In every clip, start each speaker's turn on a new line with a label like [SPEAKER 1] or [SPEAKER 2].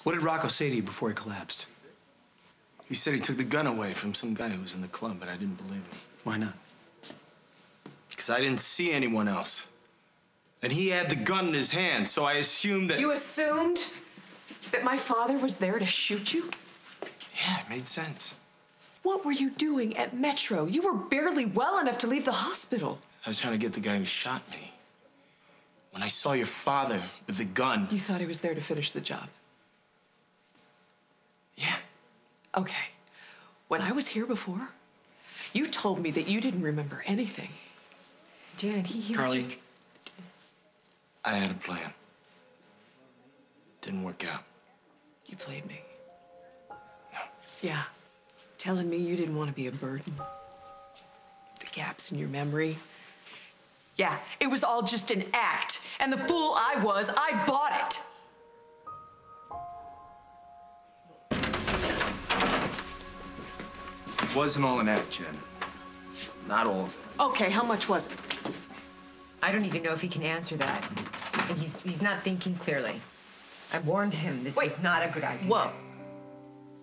[SPEAKER 1] What did Rocco say to you before he collapsed?
[SPEAKER 2] He said he took the gun away from some guy who was in the club, but I didn't believe him.
[SPEAKER 1] Why not?
[SPEAKER 2] Because I didn't see anyone else. And he had the gun in his hand, so I assumed that...
[SPEAKER 3] You assumed that my father was there to shoot you?
[SPEAKER 2] Yeah, it made sense.
[SPEAKER 3] What were you doing at Metro? You were barely well enough to leave the hospital.
[SPEAKER 2] I was trying to get the guy who shot me. When I saw your father with the gun...
[SPEAKER 3] You thought he was there to finish the job?
[SPEAKER 2] Yeah.
[SPEAKER 3] Okay. When I was here before, you told me that you didn't remember anything. Janet, he was
[SPEAKER 1] Carly,
[SPEAKER 3] just...
[SPEAKER 2] I had a plan. Didn't work out.
[SPEAKER 3] You played me.
[SPEAKER 2] No.
[SPEAKER 3] Yeah. Telling me you didn't want to be a burden. The gaps in your memory. Yeah, it was all just an act. And the fool I was, I bought it.
[SPEAKER 2] It wasn't all an act, Janet. Not all of it.
[SPEAKER 3] Okay, how much was it?
[SPEAKER 4] I don't even know if he can answer that. And he's not thinking clearly. I warned him this was not a good idea.
[SPEAKER 3] Whoa.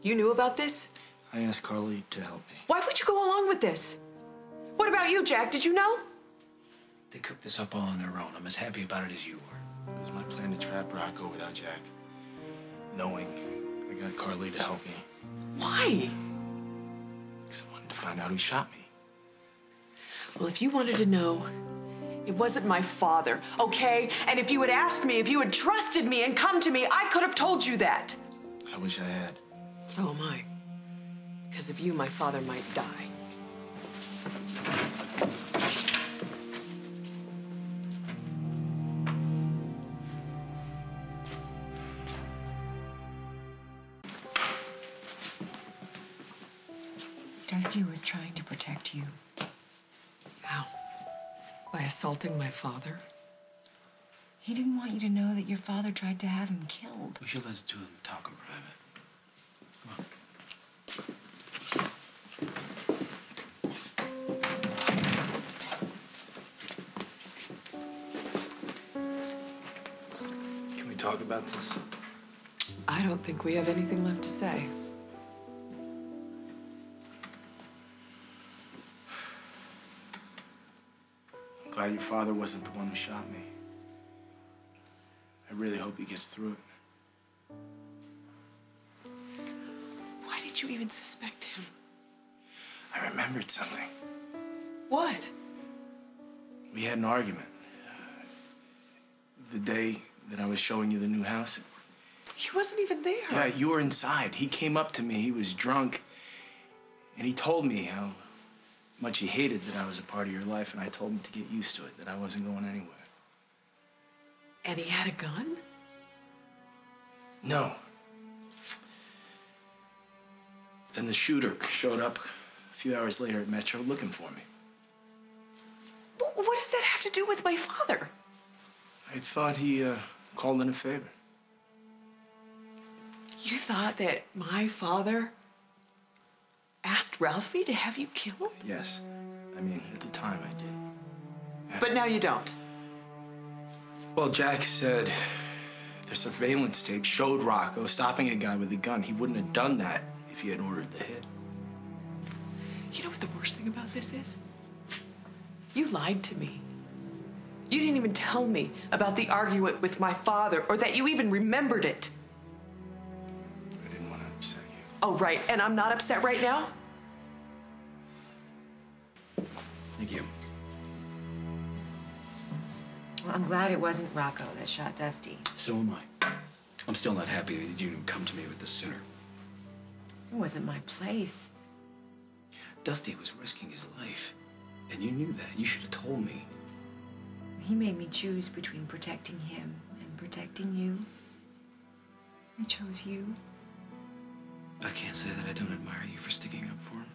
[SPEAKER 3] You knew about this?
[SPEAKER 2] I asked Carly to help me.
[SPEAKER 3] Why would you go along with this? What about you, Jack? Did you know?
[SPEAKER 1] they cooked this up all on their own. I'm as happy about it as you are.
[SPEAKER 2] It was my plan to trap Rocco without Jack. Knowing I got Carly to help me.
[SPEAKER 3] Why?
[SPEAKER 2] Because I wanted to find out who shot me.
[SPEAKER 3] Well, if you wanted to know, it wasn't my father, okay? And if you had asked me, if you had trusted me and come to me, I could have told you that.
[SPEAKER 2] I wish I had.
[SPEAKER 3] So am I. Because of you, my father might die.
[SPEAKER 4] Dusty was trying to protect you.
[SPEAKER 3] How? By assaulting my father?
[SPEAKER 4] He didn't want you to know that your father tried to have him killed.
[SPEAKER 1] We should let the two of them talk in private. Come on.
[SPEAKER 2] Can we talk about this?
[SPEAKER 3] I don't think we have anything left to say.
[SPEAKER 2] I'm glad your father wasn't the one who shot me. I really hope he gets through it.
[SPEAKER 3] Why did you even suspect him?
[SPEAKER 2] I remembered something.
[SPEAKER 3] What?
[SPEAKER 2] We had an argument. The day that I was showing you the new house.
[SPEAKER 3] He wasn't even there.
[SPEAKER 2] Yeah, you were inside. He came up to me. He was drunk. And he told me how much he hated that I was a part of your life, and I told him to get used to it, that I wasn't going anywhere.
[SPEAKER 3] And he had a gun?
[SPEAKER 2] No. Then the shooter showed up a few hours later at Metro looking for me.
[SPEAKER 3] What does that have to do with my father?
[SPEAKER 2] I thought he called in a favor.
[SPEAKER 3] You thought that my father asked Ralphie to have you killed?
[SPEAKER 2] Yes. I mean, at the time I did. Yeah.
[SPEAKER 3] But now you don't.
[SPEAKER 2] Well, Jack said the surveillance tape showed Rocco stopping a guy with a gun. He wouldn't have done that if he had ordered the hit.
[SPEAKER 3] You know what the worst thing about this is? You lied to me. You didn't even tell me about the argument with my father or that you even remembered it.
[SPEAKER 2] I didn't want to upset you.
[SPEAKER 3] Oh, right. And I'm not upset right now?
[SPEAKER 1] Thank you.
[SPEAKER 4] Well, I'm glad it wasn't Rocco that shot Dusty.
[SPEAKER 1] So am I. I'm still not happy that you didn't come to me with this sooner.
[SPEAKER 4] It wasn't my place.
[SPEAKER 1] Dusty was risking his life, and you knew that. You should have told me.
[SPEAKER 4] He made me choose between protecting him and protecting you. I chose you.
[SPEAKER 1] I can't say that I don't admire you for sticking up for him.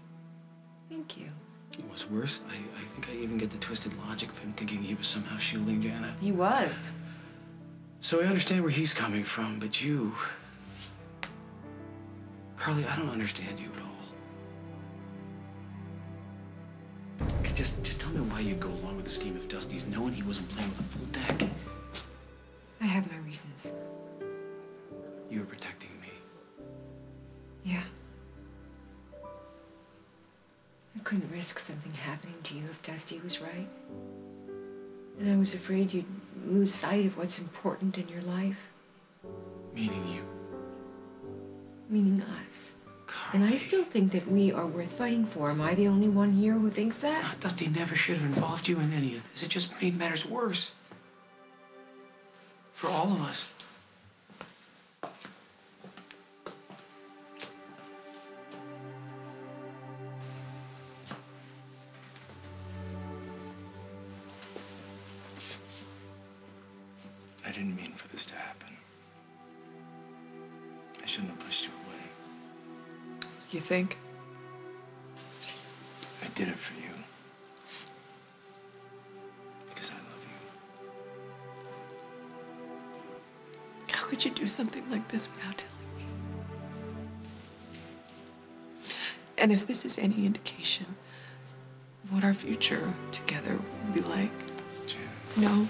[SPEAKER 4] Thank you.
[SPEAKER 1] What's worse, I think I even get the twisted logic of him thinking he was somehow shielding Janet.
[SPEAKER 4] He was.
[SPEAKER 1] So I understand where he's coming from, but you... Carly, I don't understand you at all. Okay, just tell me why you'd go along with the scheme of Dusty's, knowing he wasn't playing with a full deck.
[SPEAKER 4] I have my reasons.
[SPEAKER 1] You were protecting
[SPEAKER 4] couldn't risk something happening to you if Dusty was right. And I was afraid you'd lose sight of what's important in your life.
[SPEAKER 1] Meaning you.
[SPEAKER 4] Meaning us.
[SPEAKER 1] Carly.
[SPEAKER 4] And I still think that we are worth fighting for. Am I the only one here who thinks that?
[SPEAKER 1] No, Dusty never should have involved you in any of this. It just made matters worse. For all of us.
[SPEAKER 2] I didn't mean for this to happen. I shouldn't have pushed you away.
[SPEAKER 3] You think?
[SPEAKER 2] I did it for you. Because I love you.
[SPEAKER 3] How could you do something like this without telling me? And if this is any indication of what our future together will be like,
[SPEAKER 2] Jan.
[SPEAKER 3] no.